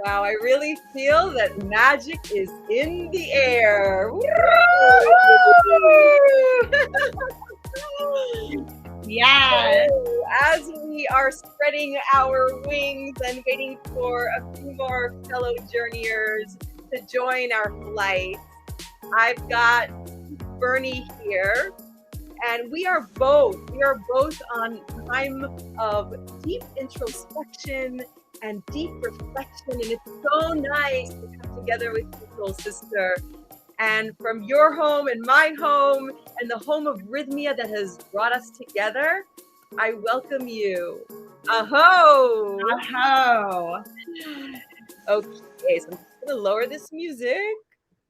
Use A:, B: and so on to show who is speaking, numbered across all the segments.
A: Wow, I really feel that magic is in the air. Woo!
B: Yeah.
A: As we are spreading our wings and waiting for a few more fellow journeyers to join our flight, I've got Bernie here, and we are both on time of deep introspection and deep reflection, and it's so nice to come together with you, soul sister. And from your home and my home and the home of Rythmia that has brought us together, I welcome you. Aho!
B: Aho.
A: Okay, so I'm just gonna lower this music.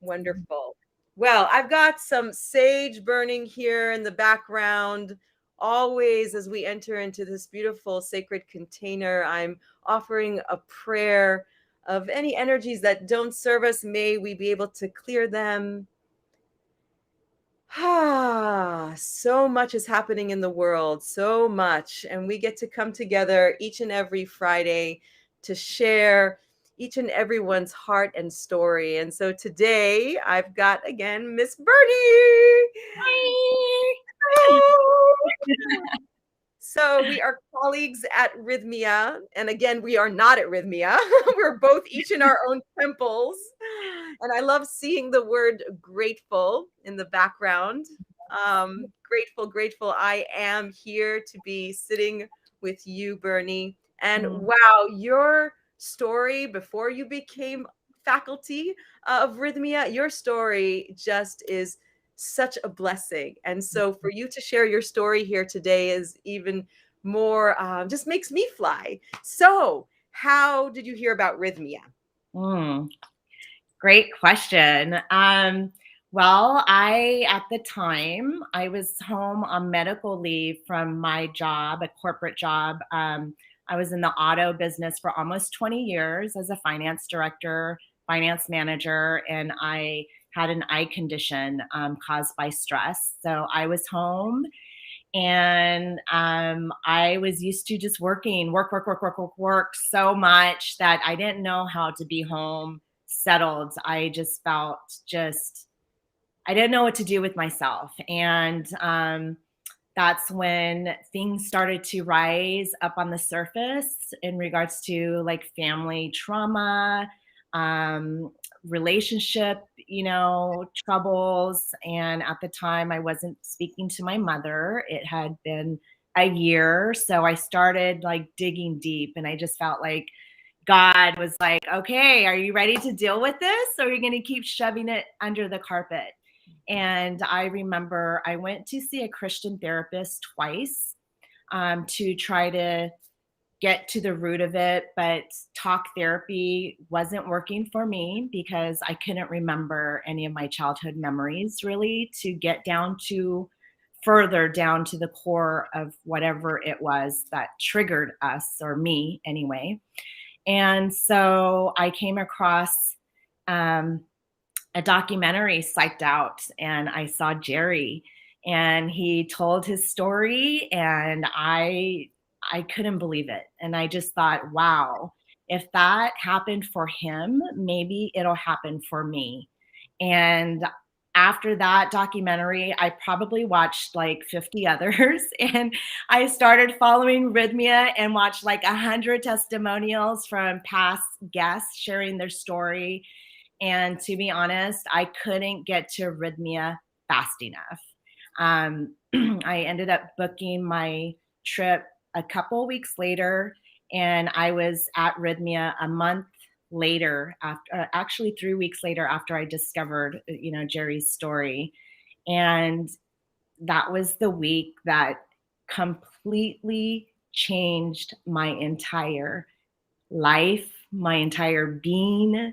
A: Wonderful. Well, I've got some sage burning here in the background. Always, as we enter into this beautiful sacred container, I'm offering a prayer of any energies that don't serve us. May we be able to clear them. So much is happening in the world, so much. And we get to come together each and every Friday to share each and everyone's heart and story. And so today I've got again Miss Bernie.
B: Hi.
A: So we are colleagues at Rythmia. And again, we are not at Rythmia. We're both each in our own temples. And I love seeing the word grateful in the background. Grateful. I am here to be sitting with you, Bernie. And wow, your story before you became faculty of Rythmia, your story just is such a blessing. And so for you to share your story here today is even more, just makes me fly. So how did you hear about Rythmia?
B: Great question. Well, at the time, I was home on medical leave from my job, a corporate job. I was in the auto business for almost 20 years as a finance director, finance manager, and I had an eye condition caused by stress. So I was home, and I was used to just work so much that I didn't know how to be home settled. I just felt I didn't know what to do with myself. And that's when things started to rise up on the surface in regards to like family trauma, relationship, troubles. And at the time I wasn't speaking to my mother. It had been a year. So I started like digging deep, and I just felt like God was like, okay, are you ready to deal with this? Or are you going to keep shoving it under the carpet? And I remember I went to see a Christian therapist twice to try to get to the root of it. But talk therapy wasn't working for me because I couldn't remember any of my childhood memories really to get further down to the core of whatever it was that triggered us, or me anyway. And so I came across a documentary, Psyched Out, and I saw Jerry, and he told his story, and I couldn't believe it. And I just thought, wow, if that happened for him, maybe it'll happen for me. And after that documentary, I probably watched like 50 others, and I started following Rythmia and watched like 100 testimonials from past guests sharing their story. And to be honest, I couldn't get to Rythmia fast enough. I ended up booking my trip a couple weeks later, and I was at Rythmia a month later, actually 3 weeks later after I discovered, Jerry's story. And that was the week that completely changed my entire life, my entire being,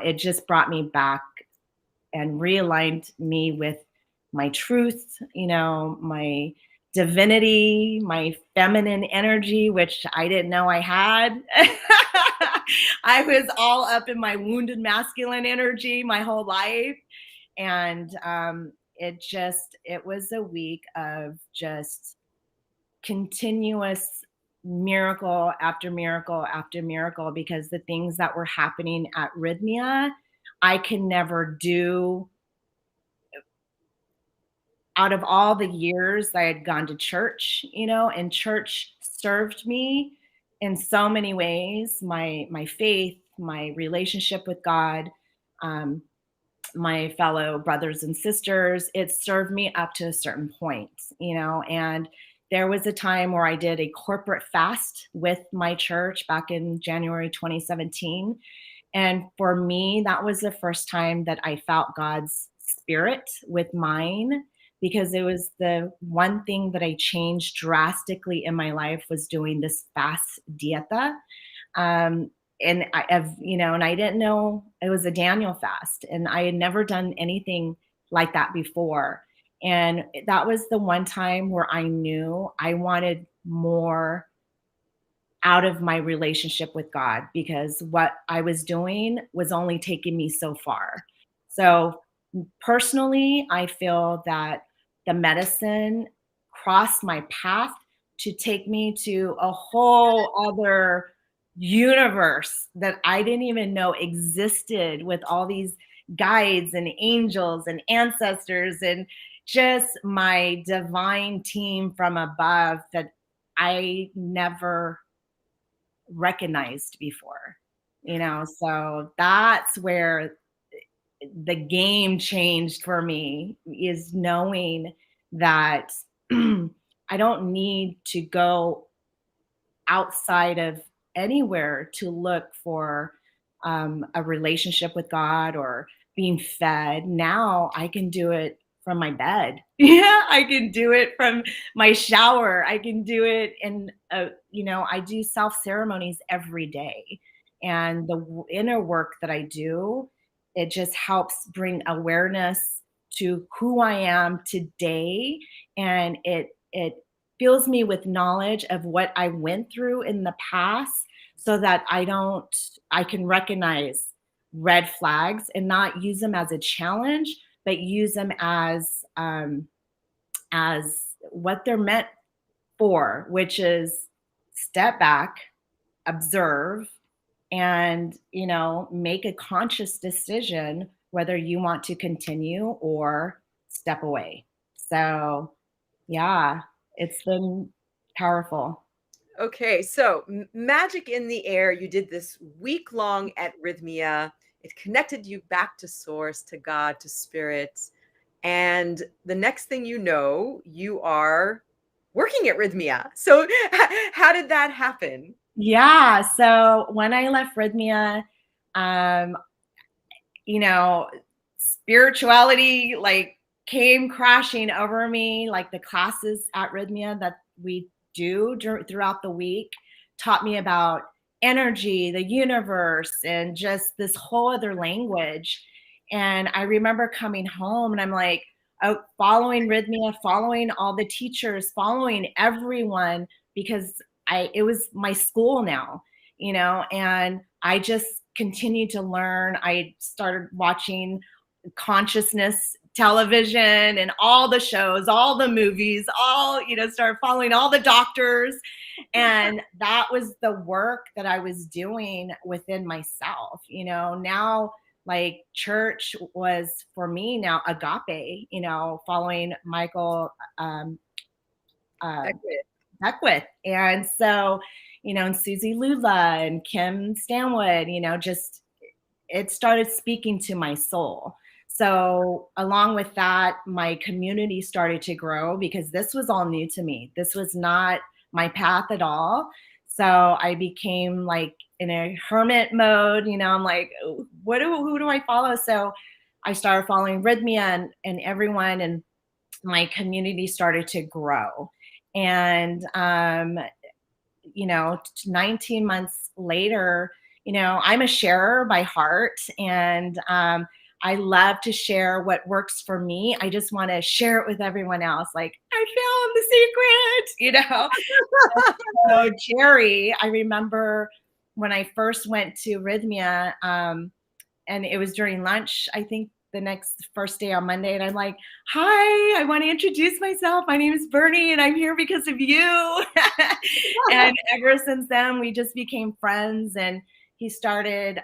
B: it just brought me back and realigned me with my truth, my divinity, my feminine energy, which I didn't know I had. I was all up in my wounded masculine energy my whole life. And it was a week of just continuous miracle after miracle after miracle, because the things that were happening at Rythmia, I can never do. Out of all the years I had gone to church, and church served me in so many ways, my faith, my relationship with God, um, my fellow brothers and sisters, it served me up to a certain point, and there was a time where I did a corporate fast with my church back in January 2017. And for me, that was the first time that I felt God's spirit with mine, because it was the one thing that I changed drastically in my life was doing this fast dieta. Um, and and I didn't know it was a Daniel fast, and I had never done anything like that before. And that was the one time where I knew I wanted more out of my relationship with God, because what I was doing was only taking me so far. So personally, I feel that the medicine crossed my path to take me to a whole other universe that I didn't even know existed, with all these guides and angels and ancestors and just my divine team from above that I never recognized before. So that's where the game changed for me, is knowing that I don't need to go outside of anywhere to look for a relationship with God or being fed. Now I can do it from my bed. Yeah, I can do it from my shower. I can do it I do self ceremonies every day. And the inner work that I do, it just helps bring awareness to who I am today. And it fills me with knowledge of what I went through in the past, so that I can recognize red flags and not use them as a challenge, but use them as what they're meant for, which is step back, observe, and make a conscious decision whether you want to continue or step away. So yeah, it's been powerful.
A: Okay, so Magic in the Air, you did this week long at Rhythmia. It connected you back to source, to God, to spirit. And the next thing you know, you are working at Rhythmia. So how did that happen?
B: Yeah, so when I left Rhythmia, um, spirituality like came crashing over me. Like the classes at Rhythmia that we do throughout the week taught me about energy, the universe, and just this whole other language. And I remember coming home and I'm like, oh, following Rhythmia, following all the teachers, following everyone, because it was my school now, and I just continued to learn. I started watching consciousness television and all the shows, all the movies, started following all the doctors. And that was the work that I was doing within myself. Now, like, church was for me now agape, following Michael uh,
A: Beckwith.
B: Beckwith. And so, and Susie Lula and Kim Stanwood, just it started speaking to my soul. So along with that, my community started to grow, because this was all new to me. This was not my path at all. So I became like in a hermit mode, I'm like, who do I follow? So I started following Rhythmia and everyone, and my community started to grow. And 19 months later, I'm a sharer by heart, and I love to share what works for me. I just want to share it with everyone else. Like, I found the secret. So Jerry, I remember when I first went to Rhythmia, and it was during lunch, I think the next first day on Monday, and I'm like, hi, I want to introduce myself. My name is Bernie, and I'm here because of you. And ever since then, we just became friends, and he started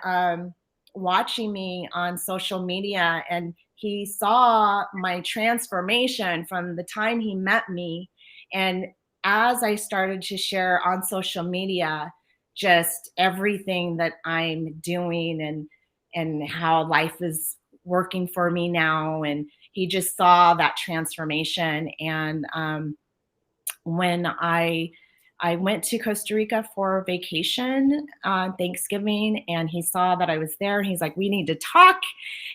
B: watching me on social media, and he saw my transformation from the time he met me. And as I started to share on social media, just everything that I'm doing and how life is working for me now. And he just saw that transformation. And when I went to Costa Rica for vacation on Thanksgiving, and he saw that I was there. He's like, we need to talk.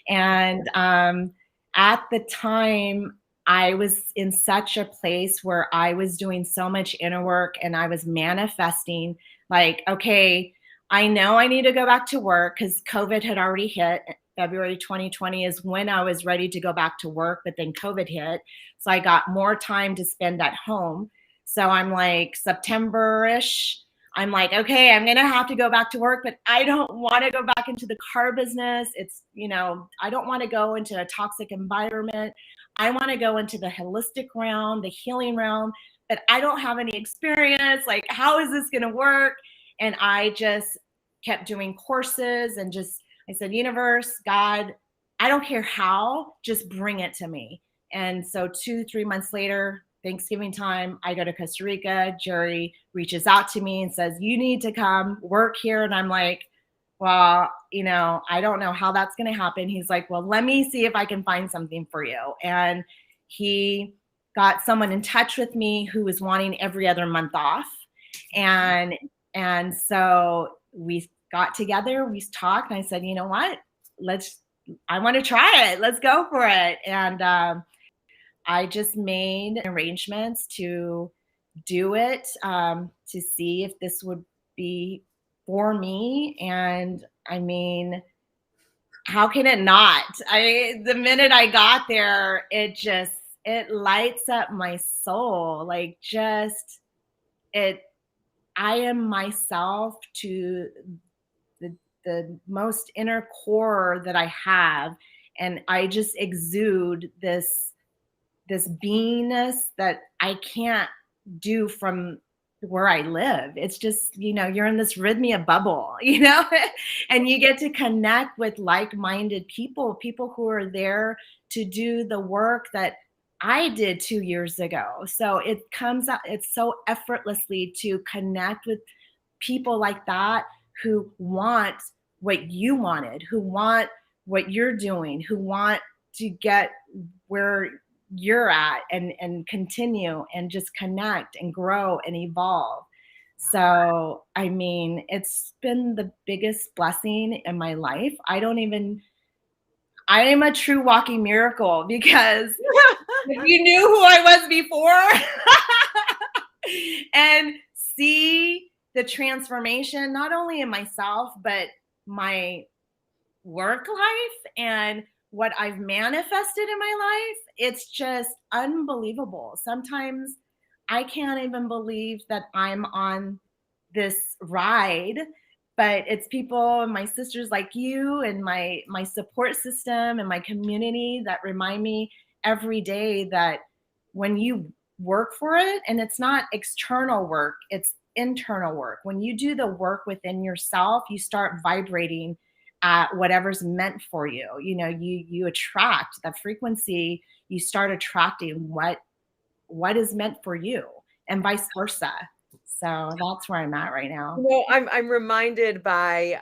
B: And at the time, I was in such a place where I was doing so much inner work, and I was manifesting like, okay, I know I need to go back to work because COVID had already hit. February 2020 is when I was ready to go back to work, but then COVID hit. So I got more time to spend at home. So I'm like September-ish, I'm like, okay, I'm going to have to go back to work, but I don't want to go back into the car business. It's, I don't want to go into a toxic environment. I want to go into the holistic realm, the healing realm, but I don't have any experience. Like, how is this going to work? And I just kept doing courses and I said, universe, God, I don't care how, just bring it to me. And so 2-3 months later, Thanksgiving time, I go to Costa Rica. Jerry reaches out to me and says, you need to come work here. And I'm like, well, I don't know how that's going to happen. He's like, well, let me see if I can find something for you. And he got someone in touch with me who was wanting every other month off. And so we got together, we talked, and I said, you know what, I want to try it. Let's go for it. And I just made arrangements to do it, to see if this would be for me. And I mean, how can it not? The minute I got there, it lights up my soul. Like, I am myself to the most inner core that I have. And I just exude this beingness that I can't do from where I live. It's just, you're in this rythmia bubble, and you get to connect with like-minded people who are there to do the work that I did 2 years ago. So it comes out, it's so effortlessly to connect with people like that who want what you wanted, who want what you're doing, who want to get where you're at and continue and just connect and grow and evolve. So, I mean, it's been the biggest blessing in my life. I am a true walking miracle, because if you knew who I was before and see the transformation, not only in myself, but my work life and what I've manifested in my life, it's just unbelievable. Sometimes I can't even believe that I'm on this ride, but it's people and my sisters like you and my support system and my community that remind me every day that when you work for it, and it's not external work, it's internal work. When you do the work within yourself, you start vibrating at whatever's meant for you. You attract the frequency, you start attracting what is meant for you, and vice versa. So that's where I'm at right now.
A: Well, I'm reminded by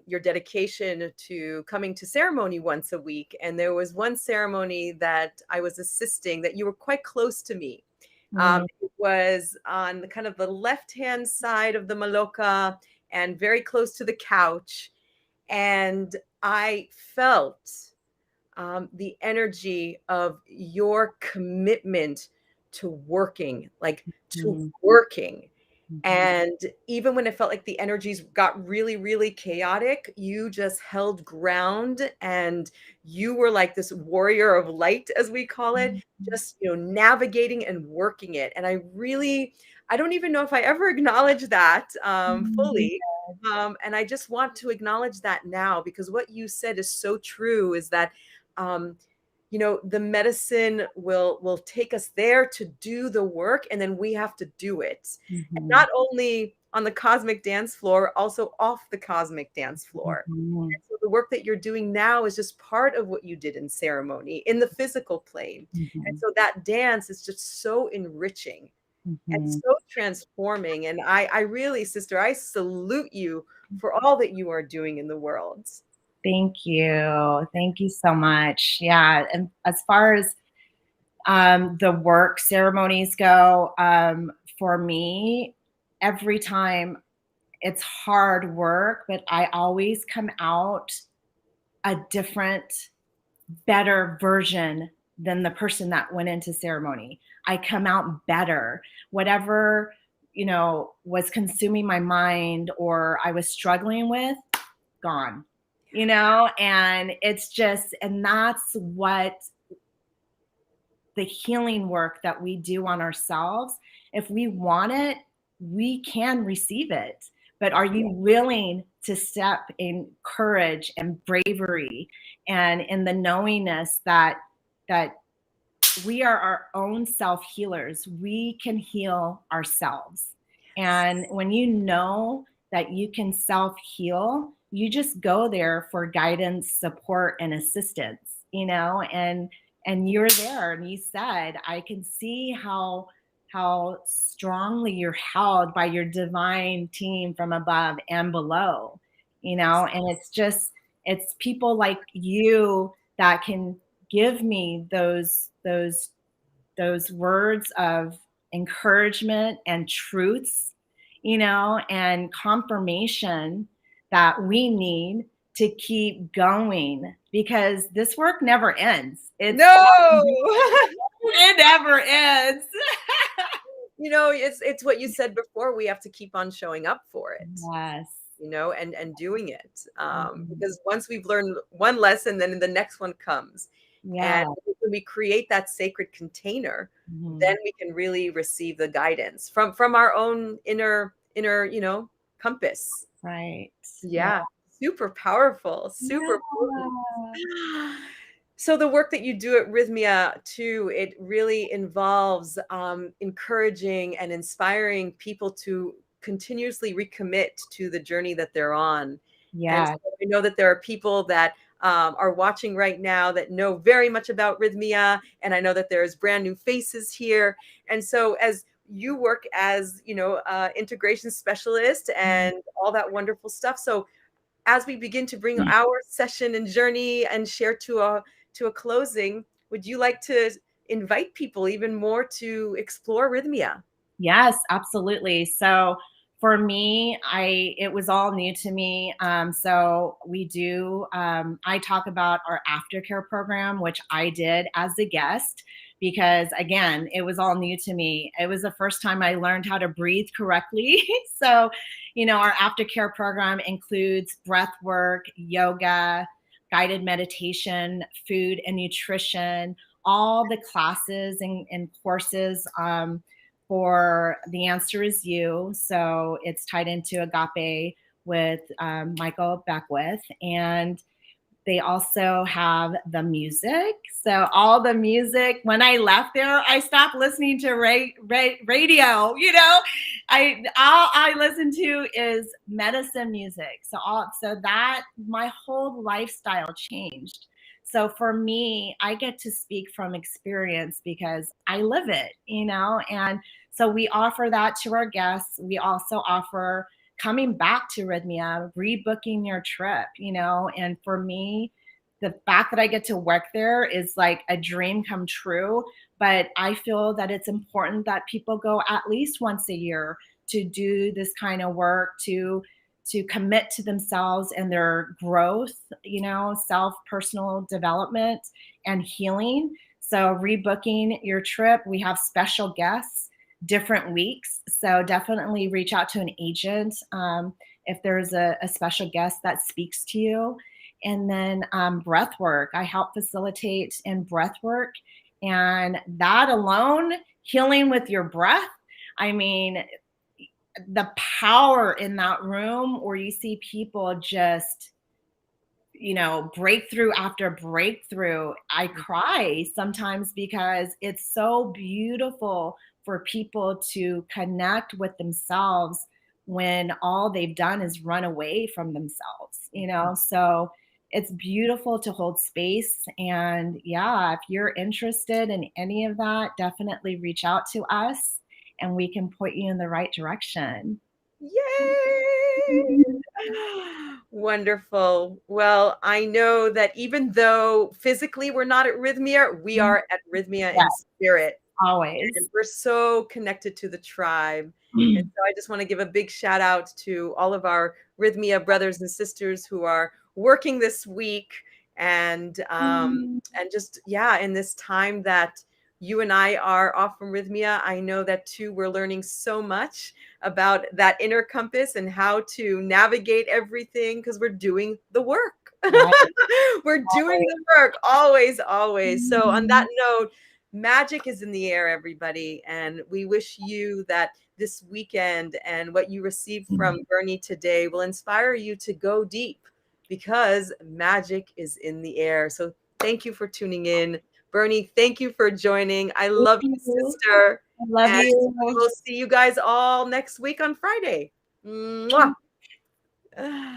A: your dedication to coming to ceremony once a week. And there was one ceremony that I was assisting that you were quite close to me. It was on the kind of the left-hand side of the maloca and very close to the couch. And I felt the energy of your commitment to working, working. And even when it felt like the energies got really, really chaotic, you just held ground, and you were like this warrior of light, as we call it, just, navigating and working it. And I don't even know if I ever acknowledged that fully. And I just want to acknowledge that now, because what you said is so true, is that the medicine will take us there to do the work, and then we have to do it. And not only on the cosmic dance floor, also off the cosmic dance floor. And so the work that you're doing now is just part of what you did in ceremony, in the physical plane. And so that dance is just so enriching and so transforming. And I really, sister, I salute you for all that you are doing in the world.
B: Thank you. Thank you so much. Yeah. And as far as the work ceremonies go, for me, every time it's hard work, but I always come out a different, better version than the person that went into ceremony. I come out better. Whatever, was consuming my mind or I was struggling with, gone. And it's just, and that's what the healing work that we do on ourselves. If we want it, we can receive it. But are you willing to step in courage and bravery and in the knowingness that we are our own self-healers? We can heal ourselves. And when you know that you can self-heal, you just go there for guidance, support, and assistance, and you're there. And you said, I can see how strongly you're held by your divine team from above and below, and it's people like you that can give me those words of encouragement and truths, and confirmation that we need to keep going, because this work never ends.
A: No,
B: it never ends.
A: It's what you said before. We have to keep on showing up for it.
B: Yes.
A: And doing it. Because once we've learned one lesson, then the next one comes.
B: Yeah.
A: And when we create that sacred container, then we can really receive the guidance from our own inner, compass.
B: Right.
A: Yeah. Super powerful. Super potent. So the work that you do at Rythmia too, it really involves encouraging and inspiring people to continuously recommit to the journey that they're on.
B: Yeah.
A: And so I know that there are people that are watching right now that know very much about Rythmia, and I know that there's brand new faces here. And so as you work as, integration specialist and all that wonderful stuff. So as we begin to bring our session and journey and share to a closing, would you like to invite people even more to explore Rythmia?
B: Yes, absolutely. So for me, it was all new to me. So we do, I talk about our aftercare program, which I did as a guest, because again, it was all new to me. It was the first time I learned how to breathe correctly. So, our aftercare program includes breath work, yoga, guided meditation, food and nutrition, all the classes and courses, for The Answer Is You. So it's tied into Agape with Michael Beckwith. And they also have the music. So all the music, when I left there, I stopped listening to radio. All I listen to is medicine music. So that my whole lifestyle changed. So for me, I get to speak from experience because I live it, and so we offer that to our guests. We also offer coming back to Rythmia, rebooking your trip, and for me, the fact that I get to work there is like a dream come true. But I feel that it's important that people go at least once a year to do this kind of work, to commit to themselves and their growth, personal development and healing. So rebooking your trip, we have special guests, different weeks. So definitely reach out to an agent if there's a special guest that speaks to you. And then breath work, I help facilitate in breath work. And that alone, healing with your breath, I mean, the power in that room where you see people just, breakthrough after breakthrough. I cry sometimes because it's so beautiful for people to connect with themselves when all they've done is run away from themselves, So it's beautiful to hold space. And yeah, if you're interested in any of that, definitely reach out to us and we can point you in the right direction.
A: Yay! Wonderful. Well, I know that even though physically we're not at Rythmia, we are at Rythmia in
B: Yes,
A: spirit. And
B: always.
A: we're so connected to the tribe. And so I just want to give a big shout out to all of our Rythmia brothers and sisters who are working this week and just in this time that you and I are off from Rythmia, I know that too we're learning so much about that inner compass and how to navigate everything because we're doing the work.
B: Right.
A: We're doing the work always, always. So on that
B: Mhm.
A: note, magic is in the air, everybody. And we wish you that this weekend and what you received from Bernie today will inspire you to go deep because magic is in the air. So thank you for tuning in. Bernie, thank you for joining. I
B: Thank
A: love you,
B: you.
A: sister.
B: I love
A: And
B: you.
A: we'll see you guys all next week on Friday. Mwah.